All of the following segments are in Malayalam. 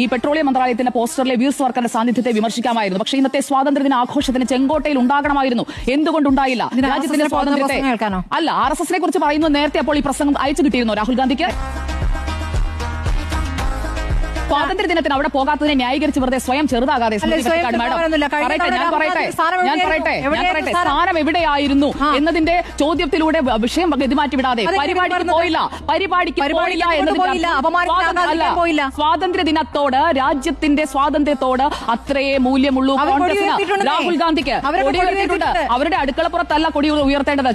ഈ പെട്രോളിയം മന്ത്രാലയത്തിന്റെ പോസ്റ്ററിലെ വീർ സവർക്കറിന്റെ സാന്നിധ്യത്തെ വിമർശിക്കാമായിരുന്നു. പക്ഷേ ഇന്നത്തെ സ്വാതന്ത്ര്യദിന ആഘോഷത്തിന് ചെങ്കോട്ടയിൽ ഉണ്ടാകണമായിരുന്നു. എന്തുകൊണ്ടുണ്ടായില്ല? രാജ്യത്തിന്റെ സ്വാതന്ത്ര്യത്തെ അല്ല, RSSനെ കുറിച്ച് പറയുന്നത് നേരത്തെ അപ്പോൾ ഈ പ്രസംഗം അയച്ചു കിട്ടിയിരുന്നു രാഹുൽ ഗാന്ധിക്ക്. സ്വാതന്ത്ര്യ ദിനത്തിന് അവിടെ പോകാത്തതിനെ ന്യായീകരിച്ച് വെറുതെ സ്വയം ചെറുതാകാതെ ഞാൻ പറയട്ടെ സ്ഥാനം എവിടെയായിരുന്നു എന്നതിന്റെ ചോദ്യത്തിലൂടെ വിഷയം ഗതിമാറ്റി വിടാതെ പരിപാടിക്ക് പോയില്ല എന്നതില്ല. സ്വാതന്ത്ര്യ ദിനത്തോട്, രാജ്യത്തിന്റെ സ്വാതന്ത്ര്യത്തോട് അത്രയേ മൂല്യമുള്ളൂ കോൺഗ്രസിന്. രാഹുൽ ഗാന്ധിക്ക് കൊടി ഉയർത്തിയിട്ടുണ്ട്. അവരുടെ അടുക്കളപ്പുറത്തല്ല കൊടി ഉയർത്തേണ്ടത്.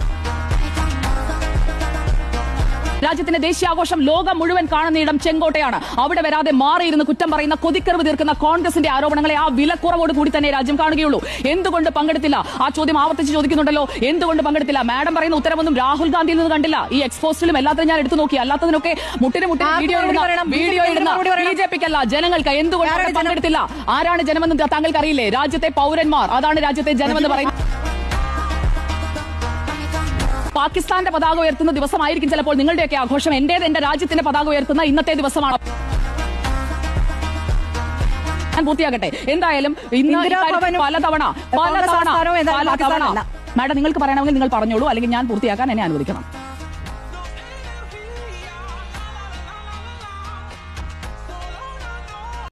രാജ്യത്തിന്റെ ദേശീയാഘോഷം ലോകം മുഴുവൻ കാണുന്നയിടം ചെങ്കോട്ടയാണ്. അവിടെ വരാതെ മാറിയിരുന്ന് കുറ്റം പറയുന്ന, കൊതിക്കറിവ് തീർക്കുന്ന കോൺഗ്രസിന്റെ ആരോപണങ്ങളെ ആ വിലക്കുറവോട് കൂടി തന്നെ രാജ്യം കാണുകയുള്ളൂ. എന്തുകൊണ്ട് പങ്കെടുത്തില്ല? ആ ചോദ്യം ആവർത്തിച്ച് ചോദിക്കുന്നുണ്ടല്ലോ. എന്തുകൊണ്ട് പങ്കെടുത്തില്ല? മാഡം പറയുന്ന ഉത്തരവൊന്നും രാഹുൽ ഗാന്ധിയിൽ നിന്ന് കണ്ടില്ല. ഈ എക്സ്പോസ്റ്റിലും എല്ലാത്തിനും ഞാൻ എടുത്തു നോക്കി. അല്ലാത്തതിനൊക്കെ മുട്ടിന് വീഡിയോ ഇടുന്ന BJPക്കല്ല, ജനങ്ങൾക്ക്. എന്തുകൊണ്ട് പങ്കെടുത്തില്ല? ആരാണ് ജനമെന്ന് താങ്കൾക്ക് അറിയില്ലേ? രാജ്യത്തെ പൗരന്മാർ. അതാണ് രാജ്യത്തെ ജനമെന്ന് പറയുന്നത്. പാകിസ്ഥാന്റെ പതാക ഉയർത്തുന്ന ദിവസമായിരിക്കും ചിലപ്പോൾ നിങ്ങളുടെയൊക്കെ ആഘോഷം. എന്റെ രാജ്യത്തിന്റെ പതാക ഉയർത്തുന്ന ഇന്നത്തെ ദിവസമാണ്. ഞാൻ പൂർത്തിയാകട്ടെ. എന്തായാലും ഇന്ന് പലതവണ മാഡം നിങ്ങൾക്ക് പറയണമെങ്കിൽ നിങ്ങൾ പറഞ്ഞോളൂ, അല്ലെങ്കിൽ ഞാൻ പൂർത്തിയാക്കാൻ എന്നെ അനുവദിക്കണം.